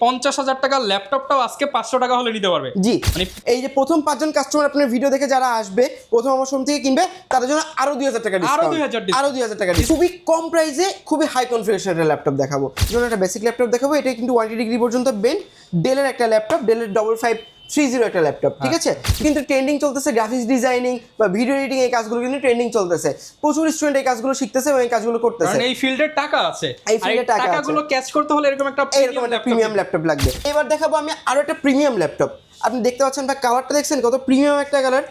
50,000 টাকার ল্যাপটপটাও আজকে 500 টাকা হলে নিতে পারবে। জি, মানে এই যে প্রথম 5 জন কাস্টমার আপনার ভিডিও দেখে যারা আসবে প্রথম আমার শোরুম থেকে কিনবে তাদের জন্য আরো 2000 টাকা ডিসকাউন্ট, আরো 2000 টাকা খুবই কম প্রাইসে খুবই হাই কনফিগারেশনের ল্যাপটপ দেখাবো। যেমন একটা বেসিক ল্যাপটপ দেখাবো, এটা কিন্তু 180 ডিগ্রি পর্যন্ত বেন্ড, ডেলের একটা ল্যাপটপ, ডেলের 5530 একটা ল্যাপটপ, ঠিক আছে। কিন্তু ট্রেন্ডিং চলতেছে গ্রাফিক্স ডিজাইনিং বা ভিডিও এডিটিং, এই কাজগুলো কিন্তু ট্রেন্ডিং চলতেছে, প্রচুর স্টুডেন্ট এই কাজগুলো শিখতেছে এবং এই কাজগুলো করতেছে। এই ফিল্ডের টাকা আছে, এই ফিল্ডের টাকাগুলো ক্যাচ করতে হলে এরকম একটা প্রিমিয়াম ল্যাপটপ লাগবে। এবার দেখাবো আমি আরো একটা প্রিমিয়াম ল্যাপটপ। আপনি দেখতে পাচ্ছেন বা কালারটা দেখছেন কত প্রিমিয়াম একটা কালার,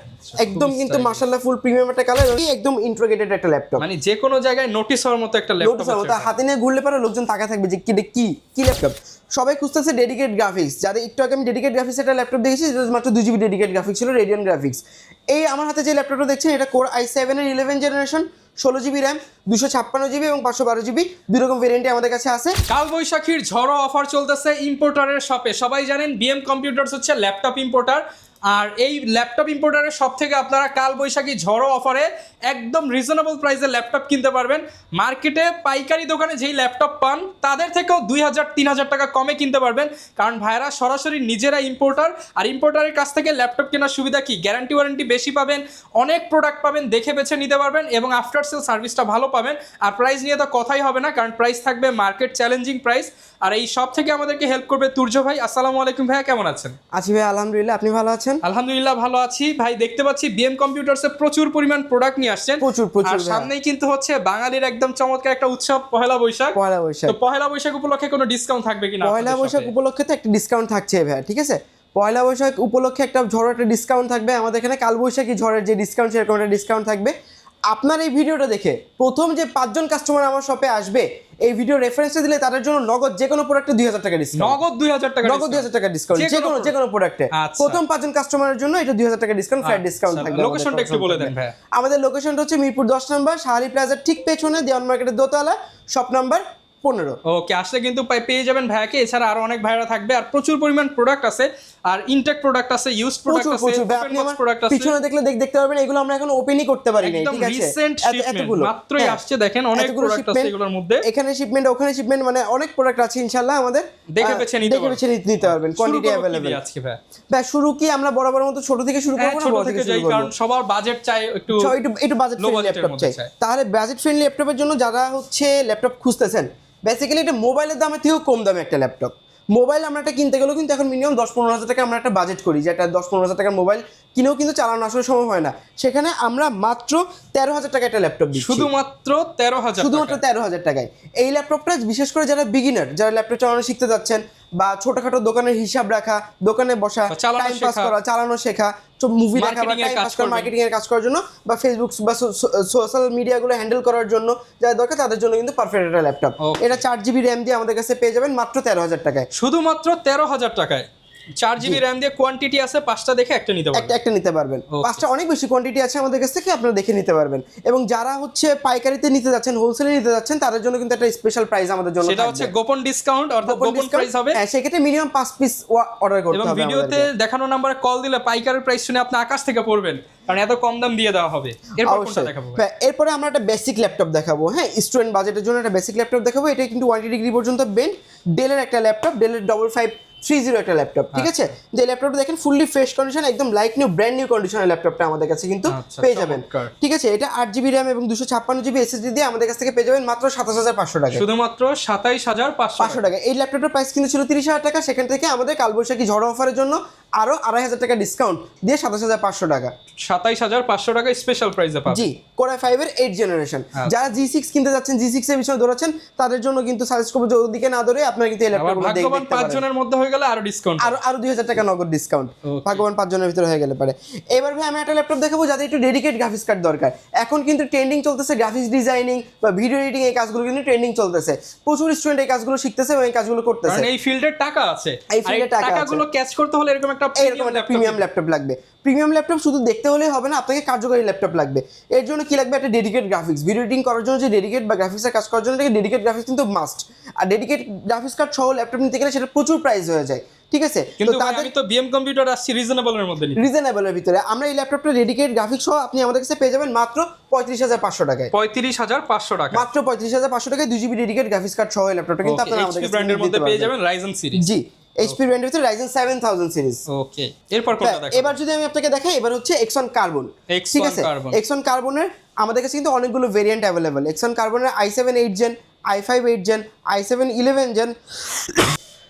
একদম কিন্তু মাশাআল্লাহ ফুল প্রিমিয়াম একটা কালার, একদম ইন্টিগ্রেটেড একটা ল্যাপটপ, মানে যে কোনো জায়গায় নোটিস হওয়ার মতো একটা ল্যাপটপ আছে। হাতে নিয়ে ঘুরলে পারে লোকজন তাকা থাকবে যে কি ল্যাপটপ। সবাই খুঁজতেছে ডেডিকেট গ্রাফিক্স, যাদের একটু আগে আমি ডেডিকেট গ্রাফিক্স একটা ল্যাপটপ দেখেছি, যেটা মাত্র 2 GB ডেডিকেট গ্রাফিক্স ছিল, রেডিয়ান গ্রাফিক্স। এই আমার হাতে যে ল্যাপটপটা দেখছেন এটা কোর i7 এর 11 জেনারেশন, 16GB র্যাম, 256GB এবং 512GB, দুই রকম ভেরিয়েন্টে আমাদের কাছে আছে। কালবৈশাখীর ঝড়ো অফার চলতেছে ইম্পোর্টারের শপে। সবাই জানেন বিএম কম্পিউটারস হচ্ছে ল্যাপটপ ইম্পোর্টার, আর এই ল্যাপটপ ইম্পোর্টারের শপ থেকে আপনারা কালবৈশাখী ঝড়ো অফারে একদম রিজনেবল প্রাইসে ল্যাপটপ কিনতে পারবেন। মার্কেটে পাইকারি দোকানে যেই ল্যাপটপ পান তাদের থেকেও 2000-3000 টাকা কমে কিনতে পারবেন, কারণ ভাইরা সরাসরি নিজেরা ইম্পোর্টার। আর ইম্পোর্টারের কাছ থেকে ল্যাপটপ কেনার সুবিধা কি, গ্যারান্টি ওয়ারেন্টি বেশি পাবেন, অনেক প্রোডাক্ট পাবেন, দেখে বেছে নিতে পারবেন এবং আফটার সেল সার্ভিসটা ভালো পাবেন। আর প্রাইস নিয়ে তো কথাই হবে না, কারণ প্রাইস থাকবে মার্কেট চ্যালেঞ্জিং প্রাইস। আর এই শপ থেকে আমাদেরকে হেল্প করবে তুর্য ভাই। আসসালামু আলাইকুম ভাইয়া, কেমন আছেন? আছি ভাই আলহামদুলিল্লাহ, আপনি ভালো আছেন? আলহামদুলিল্লাহ ভালো আছি ভাই। দেখতে পাচ্ছি বিএম কম্পিউটারসে প্রচুর পরিমাণ প্রোডাক্ট নিয়ে আসছেন, প্রচুর আর সামনেই কিন্তু হচ্ছে বাঙালির একদম চমৎকার একটা উৎসব পহেলা বৈশাখ। তো পহেলা বৈশাখ উপলক্ষে কোনো ডিসকাউন্ট থাকবে কিনা? পহেলা বৈশাখ উপলক্ষে তো একটা ডিসকাউন্ট থাকছে ভাই, ঠিক আছে। পয়লা বৈশাখ উপলক্ষে একটা ঝড় একটা ডিসকাউন্ট থাকবে আমাদের এখানে। কালবৈশাখী ঝড়ের যে ডিসকাউন্ট সেরকম একটা ডিসকাউন্ট থাকবে। আপনার এই ভিডিওটা দেখে প্রথম যে 5 জন কাস্টমার আমার শপে আসবে এই ভিডিও রেফারেন্সে দিলে তাদের জন্য নগদ যে কোনো প্রোডাক্টে 2000 টাকা ডিসকাউন্ট, নগদ 2000 টাকা, নগদ 2000 টাকা ডিসকাউন্ট যে কোনো প্রোডাক্টে। প্রথম 5 জন কাস্টমারের জন্য এটা 2000 টাকা ডিসকাউন্ট, ফ্ল্যাট ডিসকাউন্ট থাকবে। লোকেশনটা একটু বলে দেন ভাই। আমাদের লোকেশনটা হচ্ছে মিরপুর 10 নম্বর শাহালি প্লাজার ঠিক পেছনে, দেওয়ান মার্কেটের দোতলা, শপ নাম্বার 15। ওকে, আসলে কিন্তু পেয়ে যাবেন ভাইয়াকে। এছাড়া আরো অনেক ভাইরা থাকবে, আর প্রচুর পরিমাণ প্রোডাক্ট আছে, আর ইনটেক প্রোডাক্ট আছে, ইউজড প্রোডাক্ট আছে, ওপেন বক্স প্রোডাক্ট আছে। পিছনে দেখলে দেখতে পারবেন এগুলো আমরা এখন ওপেনই করতে পারি না, ঠিক আছে। রিসেন্ট শিপমেন্ট মাত্রই আসছে, দেখেন অনেক প্রোডাক্ট আছে এগুলোর মধ্যে। এখানে শিপমেন্ট ওখানে শিপমেন্ট, মানে অনেক প্রোডাক্ট আছে ইনশাআল্লাহ। আমাদের দেখে বেছে নিতে পারবেন, কোয়ান্টিটি अवेलेबल আজকে ভাই। ভাই শুরু কি আমরা বরাবর মতো ছোট থেকে শুরু করব না, বড় থেকে যাই, কারণ সবার বাজেট চাই একটু বাজেট ফ্রেন্ডলি ল্যাপটপ চাই। তাহলে বাজেট ফ্রেন্ডলি ল্যাপটপের জন্য যারা হচ্ছে ল্যাপটপ খুঁজতেছেন, বেসিক্যালি এটা মোবাইলের দামের থেকেও কম দামে একটা ল্যাপটপ। মোবাইল আমরা একটা কিনতে গেলেও কিন্তু এখন মিনিমাম 10-15 হাজার টাকা আমরা একটা বাজেট করি, যে একটা 10-15 হাজার টাকার মোবাইল কিনেও কিন্তু চালানো আসলে সম্ভব হয় না। সেখানে আমরা মাত্র 13,000 টাকা একটা ল্যাপটপ দিচ্ছি, শুধুমাত্র 13,000 টাকায়। এই ল্যাপটপটা বিশেষ করে যারা বিগিনার, যারা ল্যাপটপ চালানো শিখতে যাচ্ছেন বা ছোটখাটো দোকানের হিসাব রাখা, দোকানে বসা, টাইম পাস করা, চালানো শেখা, মুভি দেখা বা টাইম পাস করা, মার্কেটিং এর কাজ করার জন্য বা ফেসবুক বা সোশ্যাল মিডিয়াগুলো হ্যান্ডেল করার জন্য যারা দরকার তাদের জন্য কিন্তু পারফেক্ট একটা ল্যাপটপ। এটা 4GB র্যাম দিয়ে আমাদের কাছে পেয়ে যাবেন মাত্র 13,000 টাকায়, শুধুমাত্র 13,000 টাকায়। 4GB র্যাম দিয়ে কোয়ান্টিটি আছে, 5টা দেখে একটা নিতে পারবেন, একটা নিতে পারবেন। 5টা অনেক বেশি কোয়ান্টিটি আছে আমাদের কাছ থেকে, আপনারা দেখে নিতে পারবেন। এবং যারা হচ্ছে পাইকারিতে নিতে যাচ্ছেন, হোলসেলে নিতে যাচ্ছেন, তাদের জন্য কিন্তু একটা স্পেশাল প্রাইস আমাদের জন্য থাকবে। সেটা হচ্ছে গোপন ডিসকাউন্ট, অর্থাৎ গোপন প্রাইস হবে। হ্যাঁ, সেক্ষেত্রে মিনিমাম 5 পিস অর্ডার করতে হবে। এবং ভিডিওতে দেখানো নম্বরে কল দিলে পাইকারের প্রাইস শুনে আপনি আকাশ থেকে পড়বেন, কারণ এত কম দাম দিয়ে দেওয়া হবে। এরপর কোনটা দেখাবো? এরপরে আমরা একটা বেসিক ল্যাপটপ দেখাবো। হ্যাঁ, স্টুডেন্ট বাজেটের জন্য একটা বেসিক ল্যাপটপ দেখাবো। এটা কিন্তু 180 ডিগ্রি পর্যন্ত বেন্ড, ডেলের একটা ল্যাপটপ, ডেলের 5530 একটা ল্যাপটপ, ঠিক আছে। যে ল্যাপটপটা দেখেন ফুললি ফ্রেশ কন্ডিশন, একদম লাইক নিউ ব্র্যান্ড নিউ কন্ডিশনের ল্যাপটপটা আমাদের কাছে কিন্তু পেয়ে যাবেন, ঠিক আছে। এটা 8GB র্যাম এবং 256GB SSD দিয়ে আমাদের কাছ থেকে পেয়ে যাবেন মাত্র 27,500 টাকা, শুধুমাত্র 27,500 টাকা। এই ল্যাপটপটার প্রাইস কিন্তু ছিল 30,000 টাকা, সেখান থেকে আমাদের কালবৈশাখী ঝড় অফারের জন্য আরো 2,500 টাকা ডিসকাউন্ট দিয়ে 27,500 টাকা, 27,500 টাকা স্পেশাল প্রাইসে পাবেন। জি, Core i5 এর 8 জেনারেশন। যারা G6 কিনতে যাচ্ছেন, G6 এর পিছনে দৌড়াচ্ছেন, তাদের জন্য কিন্তু সাজেস্ট করব যে ওদিকে না দৌড়ে আপনারা কিন্তু এই ল্যাপটপগুলো দেখতে পারেন। 5 জনের মধ্যে হয়ে গেলে আরো ডিসকাউন্ট, আরো 2000 টাকা নগদ ডিসকাউন্ট, ভাগ্যবান 5 জনের ভিতরে হয়ে গেলে পারে। এবার ভাই আমি একটা ল্যাপটপ দেখাবো যাদের একটু ডেডিকেট গ্রাফিক্স কার্ড দরকার। এখন কিন্তু ট্রেন্ডিং চলতেছে গ্রাফিক্স ডিজাইনিং বা ভিডিও এডিটিং, এই কাজগুলো কিন্তু ট্রেন্ডিং চলতেছে, প্রচুর স্টুডেন্ট এই কাজগুলো শিখতেছে এবং এই কাজগুলো করতেছে। কারণ এই ফিল্ডের টাকা আছে, এই ফিল্ডের টাকাগুলো ক্যাচ করতে হলে এরকম একটা প্রিমিয়াম ল্যাপটপ লাগবে। প্রিমিয়াম ল্যাপটপ শুধু দেখতে হলেই হবে না, আপনাকে কার্যকরী ল্যাপটপ লাগবে। এর জন্য কি লাগবে? একটা ডেডিকেট গ্রাফিক্স, ভিডিও এডিটিং করার জন্য যে ডেডিকেট বা গ্রাফিক্সের কাজ করার জন্য ডেডিকেট গ্রাফিক্স কিন্তু মাস্ট। আর ডেডিকেট গ্রাফিক্স কার্ড সহ ল্যাপটপ নিতে গেলে সেটা প্রচুর প্রাইস হয়ে যায়, ঠিক আছে। কিন্তু আমি তো বিএম কম্পিউটার আসছি রিজনেবলের মধ্যে, রিজনেবলের ভিতরে আমরা এই ল্যাপটপটা ডেডিকেট গ্রাফিক্স সহ আপনি আমাদের কাছে পেয়ে যাবেন মাত্র 35,500 টাকায়, 35,500 টাকা, মাত্র 35,500 টাকায় 2GB ডেডিকেট গ্রাফিক্স কার্ড সহ এই ল্যাপটপটা কিন্তু আপনারা আমাদের কাছে ব্র্যান্ডের মধ্যে পেয়ে যাবেন, রাইজেন সিরিজ। জি, এইচপি ব্র্যান্ডের ভিতরে Ryzen 7000 সিরিজ। ওকে, এরপর কোনটা দেখাবো? এবার যদি আমি আপনাকে দেখাই, এবার হচ্ছে Xeon Carbon। ঠিক আছে, Xeon Carbon-এর আমাদের কাছে কিন্তু অনেকগুলো ভেরিয়েন্ট অ্যাভেলেবল। Xeon Carbon-এর i7 8 gen, i5 8 gen, i7 11 gen.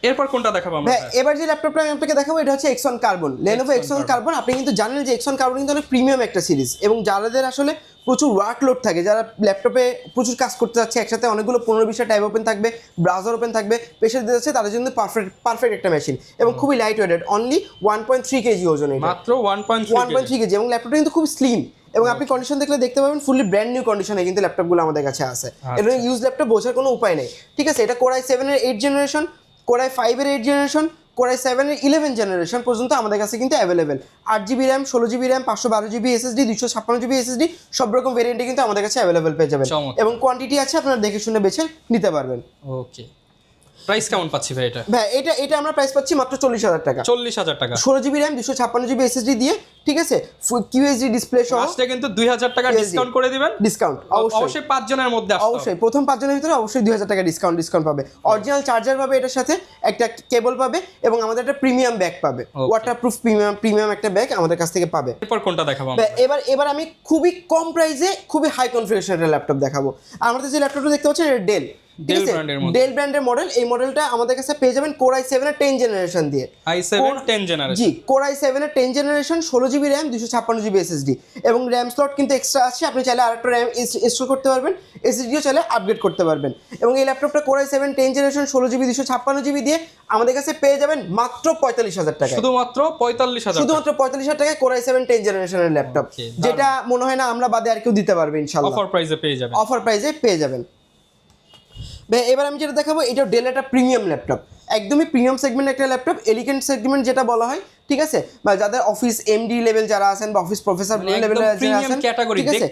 এরপর কোনটা দেখাবো আমরা? এবার যে ল্যাপটপটা আমি আপনাকে দেখাবো এটা হচ্ছে Xeon Carbon, Lenovo Xeon Carbon। আপনি কিন্তু জানেন যে Xeon Carbon কিন্তু অনেক প্রিমিয়াম একটা সিরিজ, এবং যাদের আসলে প্রচুর ওয়ার্কলোড থাকে, যারা ল্যাপটপে প্রচুর কাজ করতে যাচ্ছে, একসাথে অনেকগুলো 15-20টা ট্যাব ওপেন থাকবে, ব্রাউজার ওপেন থাকবে, প্রেসার দিতে যাচ্ছে, তাদের জন্য পারফেক্ট একটা মেশিন, এবং খুবই লাইট ওয়েটেড, অনলি 1.3 কেজি ওজন, মাত্র 1.3 কেজি, এবং ল্যাপটপটা কিন্তু খুব স্লিম, এবং আপনি কন্ডিশন দেখলে দেখতে পাবেন ফুললি ব্র্যান্ড নিউ কন্ডিশনে কিন্তু ল্যাপটপগুলো আমাদের কাছে আছে। এটা ইউজ ল্যাপটপ বোঝার কোনো উপায় নেই। ঠিক আছে, এটা Core i7 এর 8 জেনারেশন, Core i5 এর 8 জেনারেশন, Core i7 এর 11 জেনারেশন পর্যন্ত আমাদের কাছে কিন্তু available. 8GB RAM, 16GB RAM, 512GB SSD, 256GB SSD, সব রকম ভেরিয়েন্টে কিন্তু আমাদের কাছে অ্যাভেলেবেল পেয়ে যাবেন, এবং কোয়ান্টিটি আছে, আপনারা দেখে শুনে বেছে নিতে পারবেন। ওকে, প্রাইস কেমন পাচ্ছি ভাই এটা? ভাই এটা আমরা প্রাইস পাচ্ছি মাত্র 40,000 টাকা। 40,000 টাকা, 16GB র্যাম, 256GB SSD দিয়ে। ঠিক আছে, QHD ডিসপ্লে সহ। আজকে কিন্তু 2000 টাকা ডিসকাউন্ট করে দিবেন। ডিসকাউন্ট অবশ্যই 5 জনের মধ্যে আসতে হবে। অবশ্যই প্রথম 5 জনের ভিতরে অবশ্যই 2000 টাকা ডিসকাউন্ট পাবে। অরিজিনাল চার্জার পাবে, এটার সাথে একটা কেবল পাবে, এবং আমাদের একটা প্রিমিয়াম ব্যাগ পাবে, ওয়াটারপ্রুফ প্রিমিয়াম একটা ব্যাগ আমাদের কাছ থেকে পাবে। এরপর কোনটা দেখাবো আমরা? এবার আমি খুবই কম প্রাইসে খুবই হাই কনফিগারেশনের ল্যাপটপ দেখাবো। আমাদের যে ল্যাপটপটা দেখতে পাচ্ছেন এটা ডেল, ডেল ব্র্যান্ডের মডেল। এই মডেলটা আমাদের কাছে পেয়ে যাবেন Core i7 এর 10 জেনারেশন দিয়ে। i7 10 জেনারেশন, জি, Core i7 এর 10 generation, 16GB RAM, 256GB SSD, এবং র্যাম স্লট কিন্তু এক্সট্রা আছে, আপনি চাইলে আরেকটা র্যাম ইনস্টল করতে পারবেন, এসএসডিও চাইলে আপগ্রেড করতে পারবেন। এবং এই ল্যাপটপটা Core i7 10 generation, 16GB 256GB দিয়ে আমাদের কাছে পেয়ে যাবেন মাত্র 45,000 টাকা। শুধুমাত্র 45,000, শুধুমাত্র 45,000 টাকায় Core i7 10 জেনারেশনের ল্যাপটপ, যেটা মনে হয় না আমরা বাদে আর কেউ দিতে পারবে ইনশাআল্লাহ। অফার প্রাইসে পেয়ে যাবেন, অফার প্রাইসে পেয়ে যাবেন। এবার আমি যেটা দেখাবো, এটা ডেল একটা প্রিমিয়াম ল্যাপটপ, একদমই প্রিমিয়াম সেগমেন্ট একটা ল্যাপটপ, এলিগেন্ট সেগমেন্ট যেটা বলা হয়। ঠিক আছে, বা যাদের অফিস এমডি লেভেল যারা আছেন, বা অফিস প্রফেসর লেভেলের যারা আছেন, ঠিক আছে,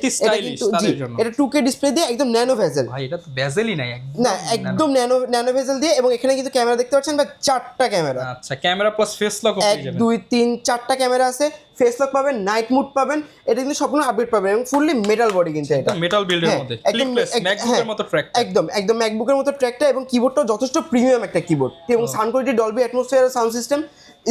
এটা 2K ডিসপ্লে দিয়ে একদম ন্যানো ভেজেল। ভাই এটা তো ভেজেলই নাই, না একদম ন্যানো ভেজেল দিয়ে, এবং এখানে কিন্তু ক্যামেরা দেখতে পাচ্ছেন, বা 4টা ক্যামেরা। আচ্ছা, ক্যামেরা প্লাস ফেস লক পেয়ে 1 যাবেন। 2 3 4টা ক্যামেরা আছে, ফেস লক পাবেন, নাইট মুড পাবেন, এটা কিন্তু সম্পূর্ণ আপডেট পাবেন, এবং ফুললি মেটাল বডি কিন্তু এটা মেটাল বিল্ডের মধ্যে, ক্লিপলেস ম্যাকবুকের মতো ট্র্যাক, একদম ম্যাকবুকের মতো ট্র্যাকটা, এবং কিবোর্ডটা যথেষ্ট প্রিমিয়াম একটা কিবোর্ড, এবং sound quality Dolby atmosphere sound system,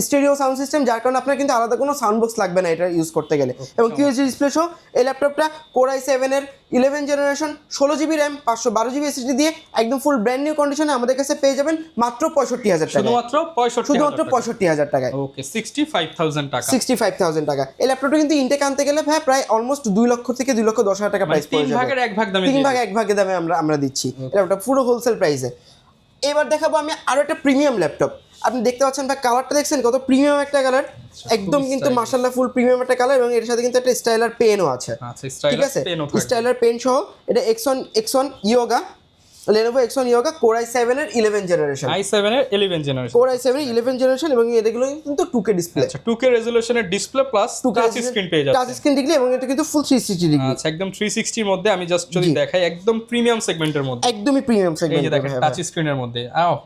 stereo sound system, যার কারণে আপনার কিন্তু আলাদা কোনো সাউন্ড বক্স লাগবে না এটা ইউজ করতে গেলে। এবং QHD ডিসপ্লে সহ এই ল্যাপটপটা Core i7 এর 11 generation, 16GB RAM, 512GB SSD দিয়ে একদম ফুল ব্র্যান্ড নিউ কন্ডিশনে আমাদের কাছে পেয়ে যাবেন মাত্র 65,000 টাকা। শুধুমাত্র 65,000 টাকা। ওকে, 65,000 টাকা। 65,000 টাকা। এই ল্যাপটপটা কিন্তু ইনটেক আনতে গেলে ভাই প্রায় অলমোস্ট 2 লক্ষ থেকে 2,10,000 টাকা প্রাইস পড়ে যাবে। 3 ভাগের 1 ভাগ দামে, 3 ভাগ 1 ভাগে দামে আমরা দিচ্ছি ল্যাপটপ পুরো হোলসেল প্রাইসে। এবার দেখাবো আমি আরো একটা প্রিমিয়াম ল্যাপটপ। আপনি দেখতে পাচ্ছেন ভাই, কালারটা দেখছেন কত প্রিমিয়াম একটা কালার, একদম কিন্তু মাশাআল্লাহ ফুল প্রিমিয়াম একটা কালার, এবং এর সাথে কিন্তু একটা স্টাইলার পেনও আছে। ঠিক আছে, স্টাইলার পেন সহ। এটা Xeon Yoga, Lenovo Xeon Yoga, Core i7 এর 11 জেনারেশন, i7 এর 11 জেনারেশন, Core i7 এর 11 জেনারেশন, এবং এগুলো কিন্তু 2K ডিসপ্লে। আচ্ছা, 2K রেজোলিউশনের ডিসপ্লে প্লাস টাচ স্ক্রিন পেয়ে যাচ্ছে, টাচ স্ক্রিন ডিসপ্লে, এবং এটা কিন্তু ফুল 360 ডিগ্রি। আচ্ছা, একদম 360 এর মধ্যে। আমি জাস্ট যদি দেখাই, একদম প্রিমিয়াম সেগমেন্টের মধ্যে, একদমই প্রিমিয়াম এই সেগমেন্ট। যে দেখেন টাচ স্ক্রিনের মধ্যে,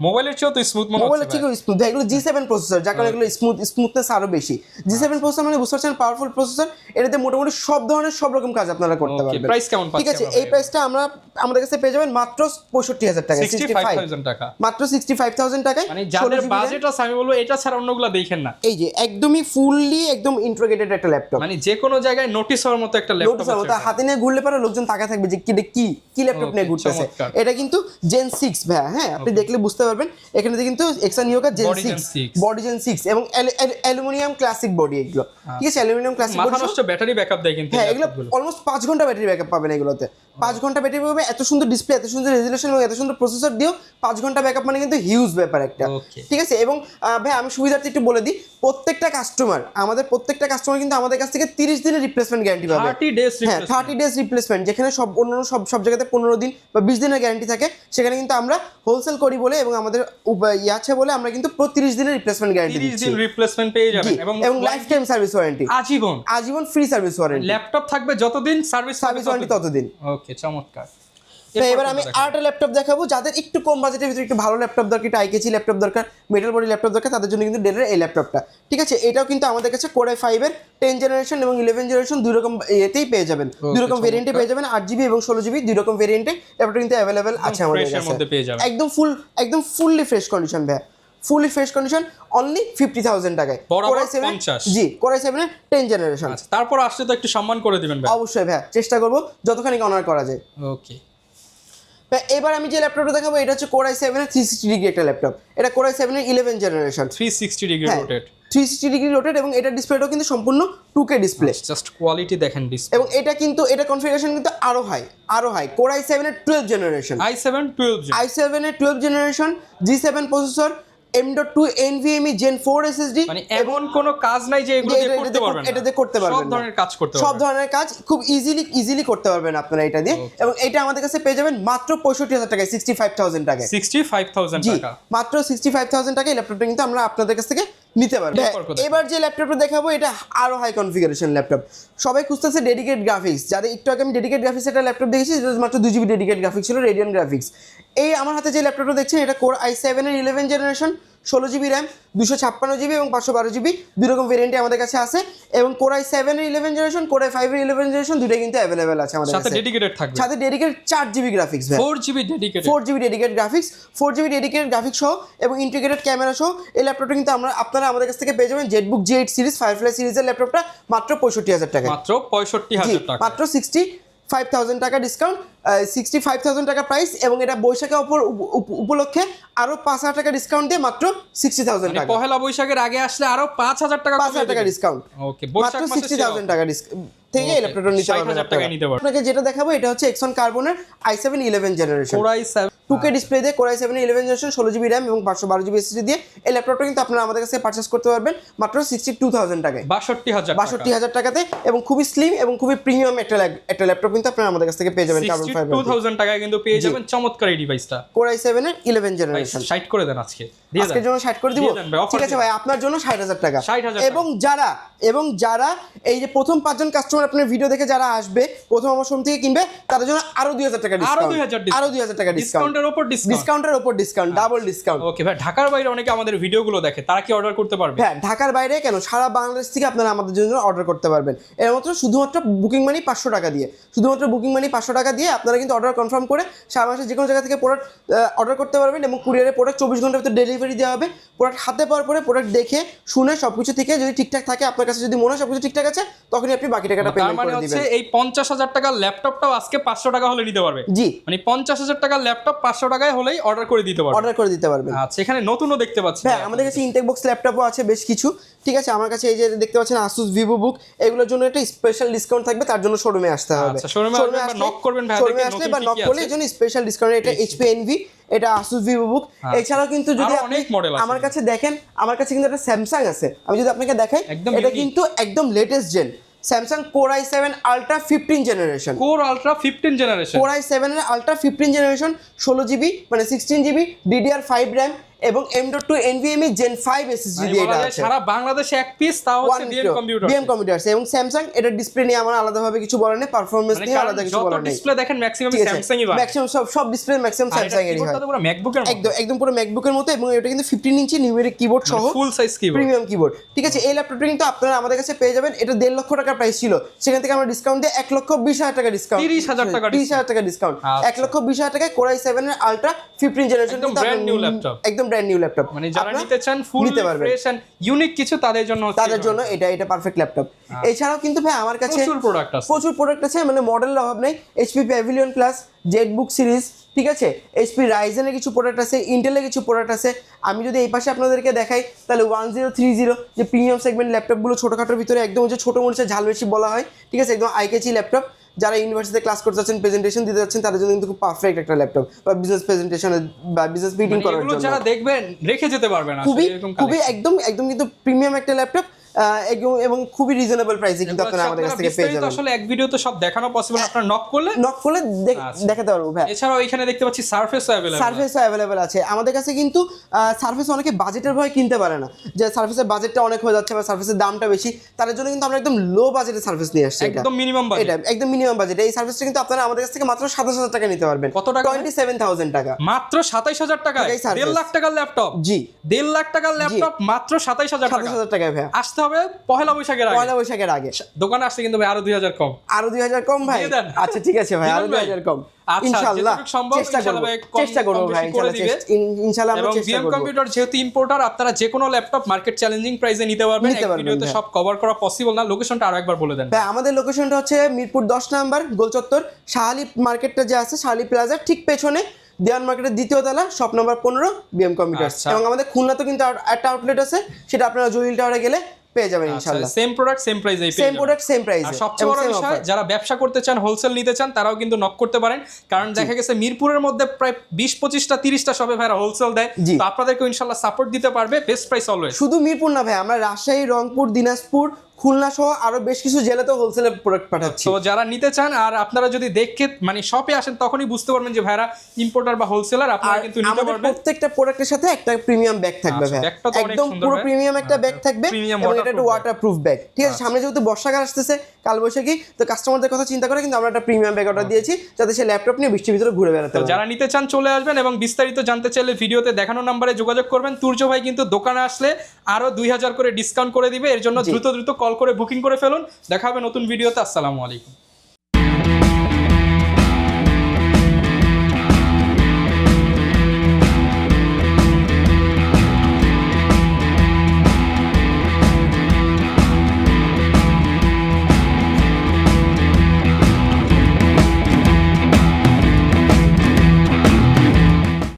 মোবাইলের চেয়েও তো স্মুথ মনে হচ্ছে। মোবাইলের থেকেও স্মুথ, এগুলো G7 প্রসেসর, যার কারণে এগুলো স্মুথনেস আরো বেশি। G7 প্রসেসর মানে বুঝতে পারছেন, পাওয়ারফুল প্রসেসর, এটাতে মোটামুটি সব ধরনের সব রকম কাজ আপনারা করতে পারবেন। প্রাইস কেমন পাচ্ছেন? ঠিক আছে, এই প্রাইসটা আমাদের কাছে পেয়ে যাবেন মাত্র 65,000 টাকা, 65,000 টাকা, মাত্র 65,000 টাকায়। মানে যাদের বাজেট আছে, আমি বলবো এটা ছাড়া অন্যগুলো দেখেন না। এই যে একদমই ফুললি একদম ইন্টিগ্রেটেড একটা ল্যাপটপ, মানে যে কোনো জায়গায় নোটিস হওয়ার মতো একটা ল্যাপটপ আছে। তা হাতে নিয়ে ঘুরলে পারে লোকজন তাকা থাকবে যে কি ল্যাপটপ নিয়ে ঘুরতেছে। এটা কিন্তু Gen 6 ভাই, হ্যাঁ আপনি দেখলে বুঝতে পারবেন। এখানে কিন্তু Xeon Yoga Gen 6 body, Gen 6, এবং অ্যালুমিনিয়াম ক্লাসিক বডি এগুলো। ঠিক আছে, অ্যালুমিনিয়াম ক্লাসিক বডি, মাথা নষ্ট ব্যাটারি ব্যাকআপ দেয় কিন্তু। হ্যাঁ, এগুলো অলমোস্ট 5 ঘন্টা ব্যাটারি ব্যাকআপ পাবেন এগুলোতে। 5 ঘন্টা ব্যাটারি পাবে, এত সুন্দর ডিসপ্লে, এত সুন্দর রেজোলিউশন, এবং এত সুন্দর প্রসেসর দিও 5 ঘন্টা ব্যাকআপ মানে কিন্তু হিউজ ব্যাপার একটা। ঠিক আছে, এবং ভাই আমি সুবিধার্থে একটু বলে দিই, আমাদের প্রত্যেকটা কাস্টমার কিন্তু আমাদের কাছ থেকে 30 দিনের রিপ্লেসমেন্ট গ্যারান্টি পাবে। 30 ডেজ রিপ্লেসমেন্ট, যেখানে অন্যান্য সব জায়গাতে 15 দিন বা 20 দিনের গ্যারান্টি থাকে, সেখানে কিন্তু আমরা হোলসেল করি বলে, এবং আমাদের আছে বলে আমরা কিন্তু 30 দিনের রিপ্লেসমেন্ট গ্যারান্টি দিচ্ছি। 30 দিন রিপ্লেসমেন্ট পেয়ে যাবেন, এবং লাইফ টাইম সার্ভিস ওয়ারেন্টি, আজীবন ফ্রি সার্ভিস ওয়ারেন্টি। ল্যাপটপ থাকবে যতদিন, সার্ভিস ওয়ারেন্টি ততদিন। ওকে, চমৎকার। এবার আমি আরেকটা ল্যাপটপ দেখাবো, যাদের একটু কম বাজেটের ভিতরে একটু ভালো ল্যাপটপ দরকার, একটু আইকেচি ল্যাপটপ দরকার, মেটাল বডি ল্যাপটপ দরকার, তাদের জন্য কিন্তু ডেলের এই ল্যাপটপটা। ঠিক আছে, এটাও কিন্তু আমাদের কাছে Core i5 এর 10 জেনারেশন এবং 11 জেনারেশন দুই রকম এতেই পেয়ে যাবেন, দুই রকম ভেরিয়েন্টে পেয়ে যাবেন। 8GB এবং 16GB দুই রকম ভেরিয়েন্টে ল্যাপটপ কিন্তু অ্যাভেলেবেল আছে আমাদের কাছে। একদম ফুললি ফ্রেশ কন্ডিশন ভাই, ফুলি ফ্রেশ কন্ডিশন, অনলি 50,000 টাকায়। বরাবর Core i7 50 জি Core i7 এর 10 জেনারেশন। আচ্ছা, তারপর আসলে তো একটু সম্মান করে দিবেন ভাই। অবশ্যই ভাই, চেষ্টা করব যতখানি অনার করা যায়। ওকে, এবার আমি যে ল্যাপটপটা দেখাবো এটা হচ্ছে Core i7 এর 360 ডিগ্রি একটা ল্যাপটপ। এটা Core i7 এর 11 generation, 360 degree rotate, 360 degree rotate, এবং এটা ডিসপ্লেটাও কিন্তু সম্পূর্ণ 2K ডিসপ্লে। জাস্ট কোয়ালিটি দেখেন ডিসপ্লে। এবং এটা কিন্তু এটা কনফিগারেশন কিন্তু আরো হাই Core i7 এর 12 জেনারেশন, i7 এর 12 generation, G7 processor, M.2 NVMe Gen 4 SSD। মানে এমন কোনো কাজ নাই যে এগুলো দিয়ে করতে পারবেন না, এটাতে করতে পারবেন সব ধরনের কাজ করতে পারবেন, সব ধরনের কাজ খুব ইজিলি করতে পারবেন আপনারা এটা দিয়ে। এবং এটা আমাদের কাছে পেয়ে যাবেন মাত্র 65,000 টাকায়, 65,000 টাকায়, 65,000 টাকা, মাত্র 65,000 টাকায় এই ল্যাপটপটা কিন্তু আমরা আপনাদের কাছ থেকে নিতে পারবো। এবার যে ল্যাপটপটা দেখাবো এটা আরো হাই কনফিগারেশন ল্যাপটপ। সবাই খুঁজতেছে ডেডিকেট গ্রাফিক্স, যাদের একটু আগে আমি ডেডিকেট গ্রাফিক্স একটা ল্যাপটপ দেখেছি, যেটা মাত্র 2GB ডেডিকেট গ্রাফিক্স ছিল, রেডিয়ান গ্রাফিক্স। এই আমার হাতে যে ল্যাপটপটা দেখছেন এটা Core i7 এর 11 জেনারেশন, 16GB র্যাম, 256GB এবং 512GB, দুই রকম ভেরিয়েন্টে আমাদের কাছে আছে। এবং Core i7 এর 11 জেনারেশন, Core i5 এর 11 জেনারেশন, দুটোই কিন্তু অ্যাভেলেবেল আছে আমাদের সাথে কাছে। ডেডিকেটেড থাকবে, সাথে dedicated 4GB graphics, 4GB dedicated, 4GB dedicated graphics, 4GB dedicated graphics সহ এবং ইন্টিগ্রেটেড ক্যামেরা সহ এই ল্যাপটপটা কিন্তু আপনারা আমাদের কাছ থেকে পেয়ে যাবেন জেটবুক G8 সিরিজ ফায়ারফ্লাই সিরিজের ল্যাপটপটা মাত্র 65,000 টাকায়, মাত্র 65,000 টাকা, মাত্র 65,000 টাকা ডিসকাউন্ট, 65,000 টাকা প্রাইস। এবং এটা বৈশাখের উপলক্ষে আরো 5,000 টাকা ডিসকাউন্ট দিয়ে মাত্র 60,000 টাকা, পহেলা বৈশাখের আগে আসলে আরো 5,000 টাকা, 5,000 টাকা ডিসকাউন্ট, ওকে, মাত্র 60,000 টাকা থেকে এই ল্যাপটপটা নিতে পারবেন। 60,000 টাকা নিতে পারবেন। আপনাকে যেটা দেখাবো এটা হচ্ছে Exxon Carbon-এর i7 11 generation, Core i7 2K display দিয়ে Core i7 11 generation, 16GB RAM এবং 512GB SSD দিয়ে এই ল্যাপটপটা কিন্তু আপনারা আমাদের কাছে পারচেজ করতে পারবেন মাত্র 62,000 টাকায়, 62,000 টাকাতে। এবং খুবই স্লিম এবং খুবই প্রিমিয়াম একটা ল্যাপটপ কিন্তু আপনারা আমাদের কাছ থেকে পেয়ে যাবেন কার্বন ফাইবার। 62,000 টাকায় কিন্তু পেয়ে যাবেন চমৎকার এই ডিভাইসটা, Core i7 এর 11 জেনারেশন। 60 করে দেন আজকে, আজকের জন্য 60 করে দিব, দিয়ে দেন ভাই, offer ঠিক আছে ভাই, আপনার জন্য 60,000 টাকা। 60,000 এবং যারা এই যে প্রথম 5 জন কাস্টমার আপনার ভিডিও দেখে যারা আসবে প্রথম আমার শোরুম থেকে কিনবে তাদের জন্য আরো 2,000 টাকা ডিসকাউন্ট, আরো 2,000 টাকা ডিসকাউন্টের উপর ডিসকাউন্ট, ডাবল ডিসকাউন্ট। ওকে ভাই, ঢাকার বাইরে অনেকে আমাদের ভিডিওগুলো দেখে, তারা কি অর্ডার করতে পারবে? হ্যাঁ, ঢাকার বাইরে কেন, সারা বাংলাদেশ থেকে আপনারা আমাদের জন্য অর্ডার করতে পারবেন। এর মাত্র শুধুমাত্র বুকিং মানি 500 টাকা দিয়ে, আপনারা কিন্তু অর্ডার কনফার্ম করে সারা মাসে যে কোনো জায়গা থেকে প্রোডাক্ট অর্ডার করতে পারবেন। এবং কুরিয়ারে প্রোডাক্ট 24 ঘন্টার ভিতরে ডেলিভারি দেওয়া হবে। প্রোডাক্ট হাতে পাওয়ার পরে প্রোডাক্ট দেখে শুনে সবকিছু থেকে যদি ঠিকঠাক থাকে, আপনার কাছে যদি মনে হয় সবকিছু ঠিকঠাক আছে, তখনই আপনি বাকি টাকাটা পেমেন্ট করে দিবেন। এই 50,000 টাকার ল্যাপটপটাও আজকে 500 টাকা হলে নিতে পারবে। জি, মানে 50,000 টাকার ল্যাপটপ 500 টাকায় হলেই অর্ডার করে দিতে পারবে। আচ্ছা, এখানে নতুনও দেখতে পাচ্ছি। হ্যাঁ, আমাদের কাছে ইনটেক বক্স ল্যাপটপও আছে বেশ কিছু, ঠিক আছে। আমার কাছে এই যে দেখতে পাচ্ছেন Asus VivoBook, এগুলোর জন্য একটা স্পেশাল ডিসকাউন্ট থাকবে, তার জন্য শোরুমে আসতে হবে। আচ্ছা, শোরুমে নক করবেন ভাই, শোরুমে আসলে বা নক করলে এর জন্য স্পেশাল ডিসকাউন্ট। এটা HP Envy, এটা Asus VivoBook। এছাড়াও কিন্তু যদি আপনি আমার কাছে দেখেন, আমার কাছে কিন্তু একটা Samsung আছে, আমি যদি আপনাকে দেখাই, এটা কিন্তু একদম latest gen Samsung Core i7 Ultra 15 generation, Core i7 এর Ultra 15 জেনারেশন, 16GB মানে 16GB DDR5 RAM এবং M.2 NVMe Gen 5 SSD দিয়ে এটা আছে। সারা বাংলাদেশে এক পিস, তাও হচ্ছে BM কম্পিউটার। এবং Samsung এটা ডিসপ্লে নিয়ে আমার আলাদাভাবে কিছু বলার নেই, পারফরম্যান্স নিয়ে আলাদা কিছু বলার নেই। ডিসপ্লে দেখেন ম্যাক্সিমাম স্যামসাংই বানায়, ম্যাক্সিমাম সব ডিসপ্লে ম্যাক্সিমাম স্যামসাং এরই হয়, পুরো ম্যাকবুকের মতো, একদম পুরো ম্যাকবুকের মতো। এবং এটা কিন্তু 15 ইঞ্চি নিউমেরিক কিবোর্ড সহ ফুল সাইজ কিবোর্ড, প্রিমিয়াম কিবোর্ড, ঠিক আছে। এই ল্যাপটপটা কিন্তু আপনারা আমাদের কাছে পেয়ে যাবেন, এটা 1.5 লক্ষ টাকার প্রাইস ছিল, সেখান থেকে আমরা ডিসকাউন্ট দিয়ে 1,20,000 টাকা ডিসকাউন্ট, 30,000 টাকা ডিসকাউন্ট, 1,20,000 টাকায় Core i7 এর Ultra 15 জেনারেশন, একদম ব্র্যান্ড নিউ ল্যাপটপ। মানে যারা নিতে চান ফুল ফ্রেশ এন্ড ইউনিক কিছু, তাদের জন্য এটা পারফেক্ট ল্যাপটপ। এছাড়াও কিন্তু ভাই আমার কাছে প্রচুর প্রোডাক্ট আছে, মানে মডেলের অভাব নেই। HP Pavilion Plus, Jetbook series, ঠিক আছে, HP Ryzen এর কিছু প্রোডাক্ট আছে, ইন্টেলের কিছু প্রোডাক্ট আছে। আমি যদি এই পাশে আপনাদেরকে দেখাই তাহলে 1030 যে প্রিমিয়াম সেগমেন্ট ল্যাপটপগুলো, ছোটখাটোর ভিতরে একদম হচ্ছে ছোট মরিচের ঝাল বেশি বলা হয়, ঠিক আছে, একদম আইকেচি ল্যাপটপ। যারা ইউনিভার্সিটিতে ক্লাস করতে যাচ্ছেন, প্রেজেন্টেশন দিতে যাচ্ছেন, তাদের জন্য কিন্তু খুব পারফেক্ট একটা ল্যাপটপ, বা বিজনেস প্রেজেন্টেশন বা বিজনেস মিটিং করার জন্য যারা দেখবেন রেখে যেতে পারবেন। খুবই একদম কিন্তু প্রিমিয়াম একটা ল্যাপটপ, এবং খুবই রিজনেবল প্রাইসে কিন্তু আপনারা আমাদের কাছ থেকে পেয়ে যাবেন। আসলে এক ভিডিওতে সব দেখানো পসিবল, আপনারা নক করলে দেখাতে পারবো ভাই। এছাড়াও এখানে দেখতে পাচ্ছি সারফেসও অ্যাভেলেবল আছে আমাদের কাছে। কিন্তু সারফেস অনেকে বাজেটের ভয় কিনতে পারে না, যে সারফেসের বাজেটটা অনেক হয়ে যাচ্ছে বা সারফেসের দামটা বেশি, তাদের জন্য কিন্তু আমরা একদম লো বাজেটের সারফেস নিয়ে আসছি, একদম মিনিমাম বাজেট, এটা একদম মিনিমাম বাজেট। এই সার্ভিসটা কিন্তু আপনারা আমাদের কাছ থেকে মাত্র 27,000 টাকা নিতে পারবেন। কত টাকা? 27,000 টাকা, মাত্র 27,000 টাকায় 1.5 লাখ টাকার ল্যাপটপ। জি, 1.5 লাখ টাকার ল্যাপটপ মাত্র 27,000 টাকায় ভাই। আসতে হবে পহেলা বৈশাখের আগে। পয়লা বৈশাখের আগে দোকানে আসছে কিন্তু ভাই আরো 2000 কম। আরো 2000 কম ভাই? দিয়ে দেন। আচ্ছা ঠিক আছে ভাই, আরো 2000 কম আচ্ছা, ইনশাআল্লাহ যতটুকু সম্ভব চেষ্টা ইনশাআল্লাহ করব, ভাই কম- চেষ্টা করব কম বেশি ভাই, করে ইনশাআল্লাহ দিবে। ইনশাআল্লাহ আমরা এবং চেষ্টা বিএম করব। কম্পিউটার যেহেতু ইম্পোর্টার, আপনারা যে কোনো ল্যাপটপ মার্কেট চ্যালেঞ্জিং প্রাইসে নিতে পারবেন। নিতে এক পারবেন, ভিডিওতে হ্যাঁ। সব কভার করা পসিবল না। লোকেশনটা আরো একবার বলে দেন। ভাই আমাদের লোকেশনটা হচ্ছে মিরপুর 10 নাম্বার গোল চত্বর, শাহালি মার্কেটটা যে আছে শাহালি প্লাজার ঠিক পেছনে, দেওয়ান মার্কেটের দ্বিতীয় তলা, শপ নাম্বার 15, বিএম কম্পিউটার্স। আচ্ছা। এবং আমাদের খুলনাতে কিন্তু একটা আউটলেট আছে, সেটা আপনারা জলিল টাওয়ারে গেলে পেয়ে যাবেন ইনশাআল্লাহ। সেম প্রোডাক্ট সেম প্রাইসেই পেয়ে সেম যাবেন। প্রোডাক্ট সেম আর প্রাইসে। সবচেয়ে বড় বিষয়, যারা ব্যবসা করতে চান, হোলসেল নিতে চান, তারাও কিন্তু নক করতে পারেন। কারণ দেখা গেছে মিরপুরের মধ্যে প্রায় 20-25টা 30টা শপে ভাইরা হোলসেল দেয়। জি। তো আপনাদেরকেও ইনশাআল্লাহ সাপোর্ট দিতে পারবে। Best price always. শুধু মিরপুর না ভাই, আমরা রাজশাহী, রংপুর, দিনাজপুর, খুলনা সহ আরো বেশ কিছু জেলাতেও হোলসেলে প্রোডাক্ট পাঠাচ্ছি। তো যারা নিতে চান, আর আপনারা যদি দেখে মানে শপে আসেন, তখনই বুঝতে পারবেন যে ভাইরা ইম্পোর্টার বা হোলসেলার। আপনারা আর কিন্তু নিতে আমাদের পারবেন। প্রত্যেকটা প্রোডাক্টের সাথে একটা প্রিমিয়াম ব্যাগ থাকবে আচ্ছা, ভাই, ব্যাগটা তো অনেক একদম সুন্দর পুরো ভাই। প্রিমিয়াম একটা ব্যাগ থাকবে, Premium এবং এটা একটা waterproof ওয়াটারপ্রুফ ব্যাগ। ঠিক আছে, সামনে যেহেতু বর্ষাকাল আসতেছে, কালবৈশাখী, তো কাস্টমারদের কথা চিন্তা করে কিন্তু আমরা একটা প্রিমিয়াম ব্যাগ অর্ডার দিয়েছি, যাতে সে ল্যাপটপ নিয়ে বৃষ্টির ভিতরে ঘুরে বেড়াতে তো পারে। যারা নিতে চান চলে আসবেন, এবং বিস্তারিত জানতে চাইলে ভিডিওতে দেখানো নম্বরে যোগাযোগ করবেন। তুর্য ভাই কিন্তু দোকানে আসলে আরো 2000 করে ডিসকাউন্ট করে দিবে। এর জন্য দ্রুত কল করে বুকিং করে ফেলুন। দেখা হবে নতুন ভিডিওতে। আসসালামু আলাইকুম।